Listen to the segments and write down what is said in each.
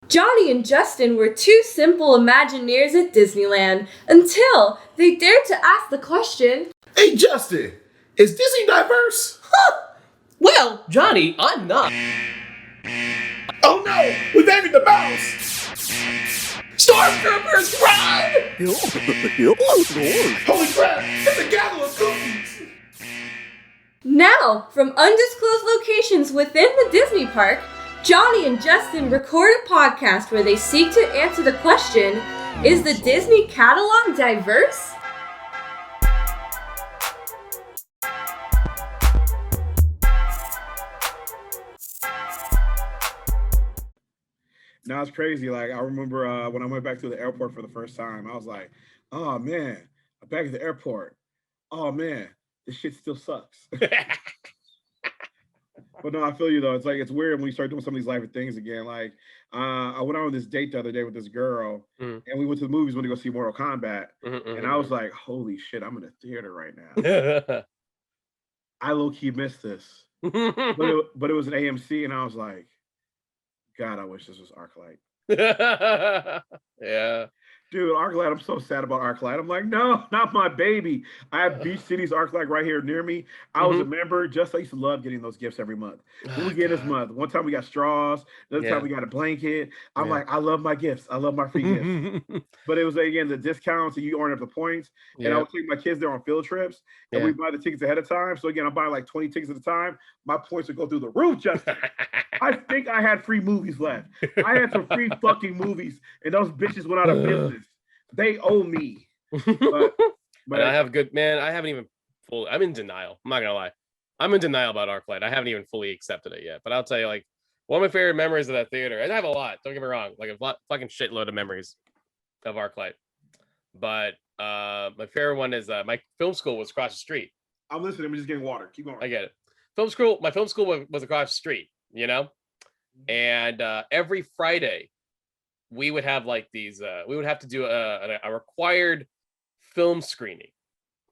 Johnny and Justin were two simple Imagineers at Disneyland until they dared to ask the question, Hey, Justin, is Disney diverse? Well, Johnny, I'm not. Oh no, we've angered the mouse! Stormtroopers, run! Holy crap, it's a gathering of cookies! Now, from undisclosed locations within the Disney park, Johnny and Justin record a podcast where they seek to answer the question, is the Disney catalog diverse? Now it's crazy. Like, I remember when I went back to the airport for the first time, I was like, oh man, I'm back at the airport. Oh man, this shit still sucks. But no, I feel you though. It's like, it's weird when you start doing some of these live things again. Like, I went on this date the other day with this girl, and we went to the movies when to go see Mortal Kombat, and I was like, holy shit, I'm in a theater right now. I low key missed this, but it was an AMC, and I was like, God, I wish this was Arclight. Yeah. Dude, Arclight, I'm so sad about Arclight. I'm like, no, not my baby. I have Beach City's Arclight right here near me. I was a member. I used to love getting those gifts every month. What we get this month? One time we got straws. Another time we got a blanket. I'm like, I love my gifts. I love my free gifts. But it was, again, the discounts and you earn up the points. And I would take my kids there on field trips. And we buy the tickets ahead of time. So, again, I'm buying like 20 tickets at a time. My points would go through the roof, Justin. I think I had free movies left. I had some free fucking movies. And those bitches went out of business. They owe me. But I have good, man. I haven't even fully, I'm in denial. I'm not gonna lie. I'm in denial about Arclight. I haven't even fully accepted it yet. But I'll tell you, like, one of my favorite memories of that theater, and I have a lot, don't get me wrong, like a fucking shitload of memories of Arclight. But my favorite one is my film school was across the street. I'm listening. I'm just getting water. Keep going. I get it. My film school was across the street, you know? And every Friday, we would have like these, we would have to do a required film screening.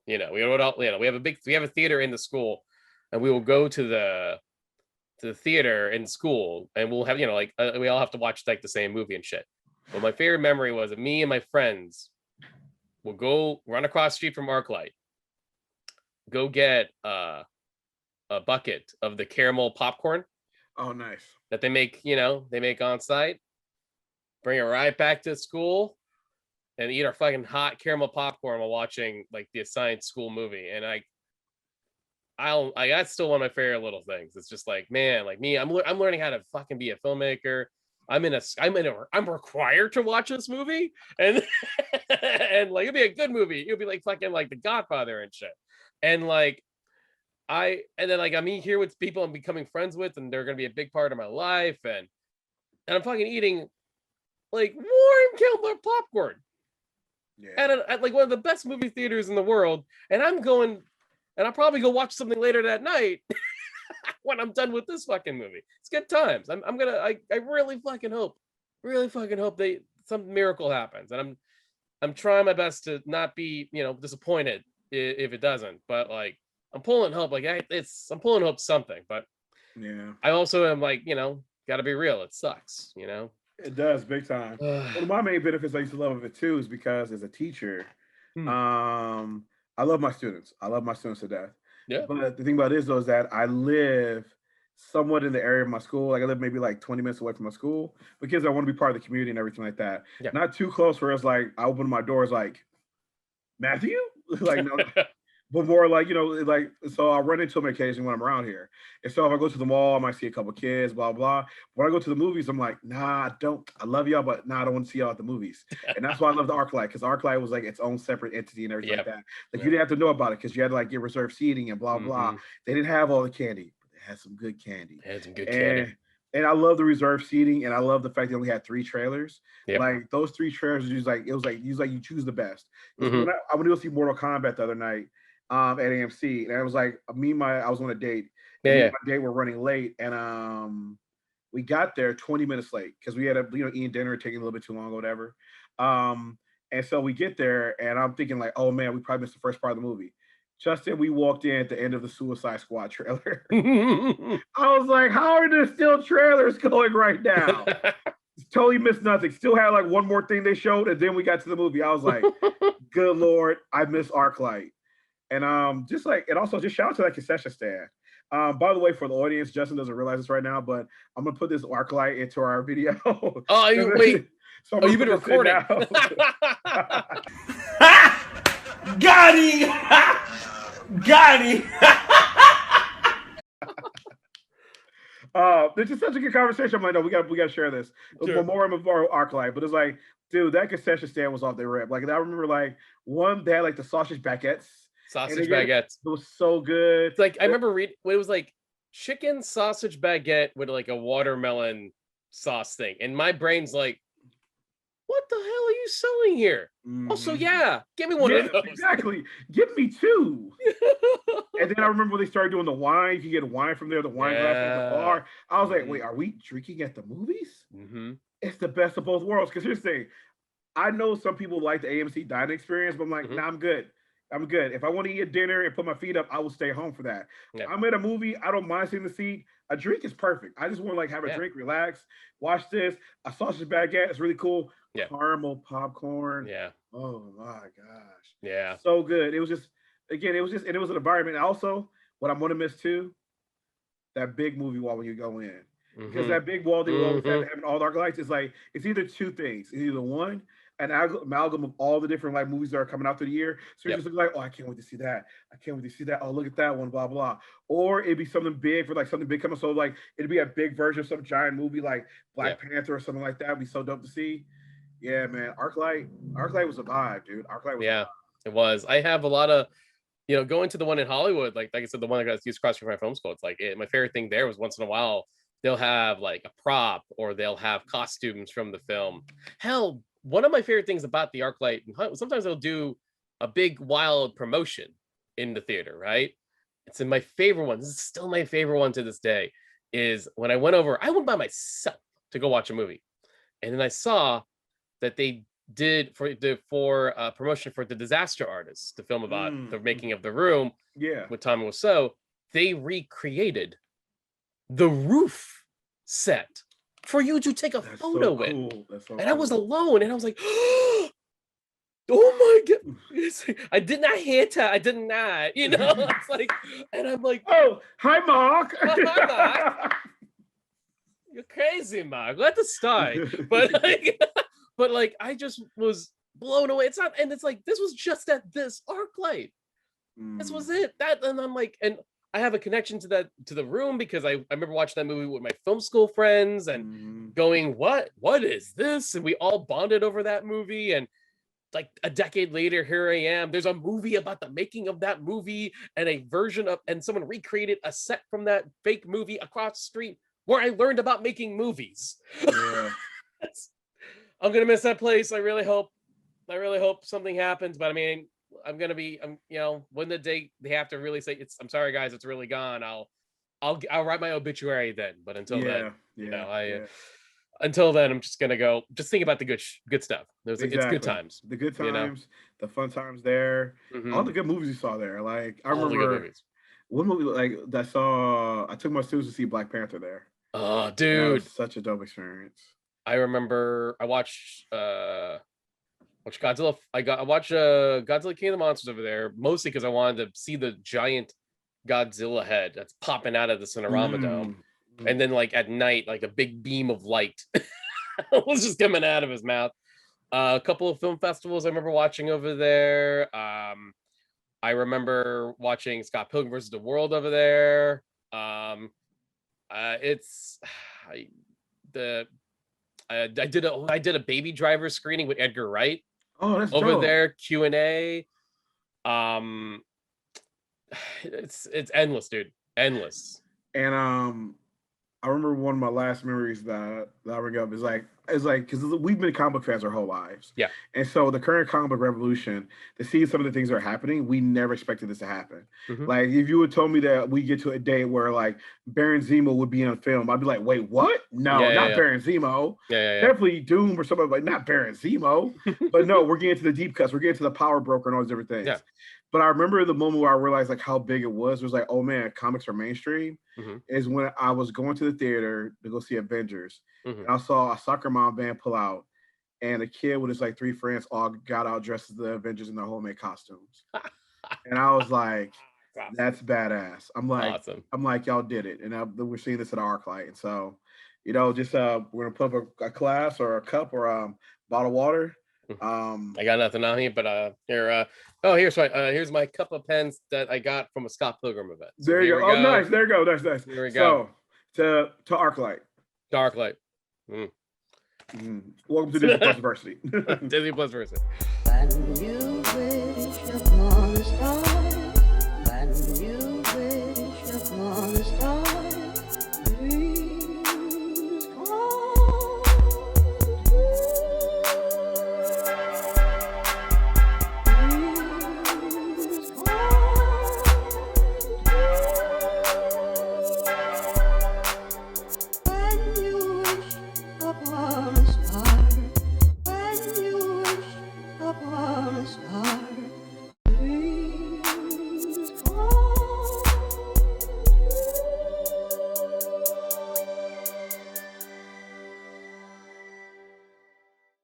You know, we have a theater in the school, and we will go to the theater in school, and we'll have, we all have to watch like the same movie and shit. But my favorite memory was that me and my friends will go run across the street from Arclight, go get a bucket of the caramel popcorn. Oh, nice. That they make on site. Bring it right back to school and eat our fucking hot caramel popcorn while watching like the assigned school movie. And that's still one of my favorite little things. It's just like, man, like me, I'm learning how to fucking be a filmmaker. I'm required to watch this movie, and and like it'll be a good movie. It'll be like fucking like The Godfather and shit. And like I'm here with people I'm becoming friends with, and they're gonna be a big part of my life, and I'm fucking eating like warm caramel popcorn, at like one of the best movie theaters in the world, and I'll probably go watch something later that night when I'm done with this fucking movie. It's good times. I really fucking hope some miracle happens, and I'm trying my best to not be disappointed if it doesn't, but like I'm pulling hope. Like I'm pulling hope something, but I also am like got to be real. It sucks, It does, big time. One of my main benefits I used to love of it too is because as a teacher, I love my students. I love my students to death. Yeah. But the thing about it is though is that I live somewhat in the area of my school. Like I live maybe like 20 minutes away from my school because I want to be part of the community and everything like that. Yeah. Not too close where it's like I open my doors like Matthew, like no. But more like, so I'll run into them occasionally when I'm around here. And so if I go to the mall, I might see a couple kids, blah, blah. When I go to the movies, I'm like, nah, I love y'all, but nah, I don't want to see y'all at the movies. And that's why I love the Arclight, because Arclight was like its own separate entity and everything like that. Like you didn't have to know about it because you had to like get reserved seating and blah, blah. They didn't have all the candy, but they had some good candy. And I love the reserved seating, and I love the fact they only had 3 trailers. Yep. Like those 3 trailers, it was like you choose the best. When I went to go see Mortal Kombat the other night, at AMC, and it was like I was on a date. My date were running late, and we got there 20 minutes late because we had eating dinner, taking a little bit too long or whatever. And so we get there, and I'm thinking like, oh man, we probably missed the first part of the movie. Justin, we walked in at the end of the Suicide Squad trailer. I was like, how are there still trailers going right now? totally missed nothing. Still had like one more thing they showed, and then we got to the movie. I was like, good Lord, I miss Arclight. And just like, and also just shout out to that concession stand. By the way, for the audience, Justin doesn't realize this right now, but I'm gonna put this Arclight into our video. Oh, wait. So you've been recording. Got him! Got him! This is such a good conversation. I'm like, no, we got to share this. Sure. More of Arclight, but it's like, dude, that concession stand was off the rip. Like, I remember, like, one they had like the sausage baguettes. Baguettes. It was so good. It's like I remember reading when it was like chicken sausage baguette with like a watermelon sauce thing, and my brain's like, what the hell are you selling here? Also, yeah, give me one of those. Exactly. Give me two. And then I remember when they started doing the wine. You can get wine from there, the wine glass at the bar. I was like, wait, are we drinking at the movies? It's the best of both worlds. Because here's the thing. I know some people like the AMC dining experience, but I'm like, nah, I'm good. I'm good. If I want to eat a dinner and put my feet up, I will stay home for that. Yeah. I'm at a movie. I don't mind sitting in the seat. A drink is perfect. I just want to like have a drink, relax, watch this. A sausage baguette is really cool. Yeah. Caramel popcorn. Yeah. Oh my gosh. Yeah. So good. It was just, again, and it was an environment. Also, what I'm going to miss too, that big movie wall when you go in. Because that big wall they always have having all dark lights is like, it's either two things. It's either one, an amalgam of all the different like movies that are coming out through the year. So you're just like, oh, I can't wait to see that. I can't wait to see that. Oh, look at that one, blah, blah. Or it'd be something big for like something big coming. So like, it'd be a big version of some giant movie like Black Panther or something like that. It'd be so dope to see. Yeah, man. Arclight was a vibe, dude. Arclight was a vibe. It was. I have a lot of, going to the one in Hollywood, like I said, the one that got used across from my film school. It's like my favorite thing there was once in a while, they'll have like a prop or they'll have costumes from the film. Hell, one of my favorite things about the Arclight, sometimes they'll do a big wild promotion in the theater, right? It's in my favorite one. This is still my favorite one to this day, is when I went by myself to go watch a movie. And then I saw that they did for promotion for The Disaster Artist, the film about the making of The Room with Tommy Wiseau. They recreated the roof set for you to take a photo with. And I was alone and I was like, oh my God. I did not hit her. I did not, it's like, and I'm like, oh, hi, Mark. Hi, Mark. You're crazy, Mark. Let us start. But like, I just was blown away. It's not, and it's like, this was just at this Arclight. This was it. And I'm like, and I have a connection to the Room because I remember watching that movie with my film school friends and going, what is this? And we all bonded over that movie. And like a decade later, here I am. There's a movie about the making of that movie and a version of, and someone recreated a set from that fake movie across the street where I learned about making movies. Yeah. I'm gonna miss that place. I really hope something happens. But I mean, when the day they have to really say I'm sorry guys, it's really gone. I'll write my obituary then. But until then, until then, I'm just gonna go. Just think about the good stuff. It's good times. The good times, the fun times there. All the good movies you saw there. Like I remember one movie like that I took my students to see Black Panther there. Oh, dude, such a dope experience. I remember I watched Godzilla. I watched Godzilla King of the Monsters over there, mostly because I wanted to see the giant Godzilla head that's popping out of the Cinerama Dome. And then like at night, like a big beam of light was just coming out of his mouth. A couple of film festivals I remember watching over there. I remember watching Scott Pilgrim versus the World over there. I did a Baby Driver screening with Edgar Wright. Oh, that's over dope. there. Q&A. It's endless, dude. Endless. And I remember one of my last memories that I bring up is like because we've been comic book fans our whole lives. Yeah. And so the current comic book revolution, to see some of the things that are happening, we never expected this to happen. Like if you had told me that we get to a day where like Baron Zemo would be in a film, I'd be like, wait, what? No, not Baron Zemo. Definitely Doom or somebody, like not Baron Zemo. But no, we're getting to the deep cuts. We're getting to the power broker and all those different things. Yeah. But I remember the moment where I realized like how big it was. It was like, oh man, comics are mainstream. Is when I was going to the theater to go see Avengers. And I saw a soccer mom band pull out, and a kid with his like 3 friends all got out dressed as the Avengers in their homemade costumes. And I was like, that's badass. I'm like, y'all did it. And we're seeing this at Arclight. And so, you know, just we're gonna put up a glass or a cup or a bottle of water. I got nothing on here, but here's my cup of pens that I got from a Scott Pilgrim event. So there you go. Oh, nice. There you go. Nice. Here we go. So to Arclight. To Arclight. Welcome to Disney+Diversity. Disney+Diversity. When you wish upon a star.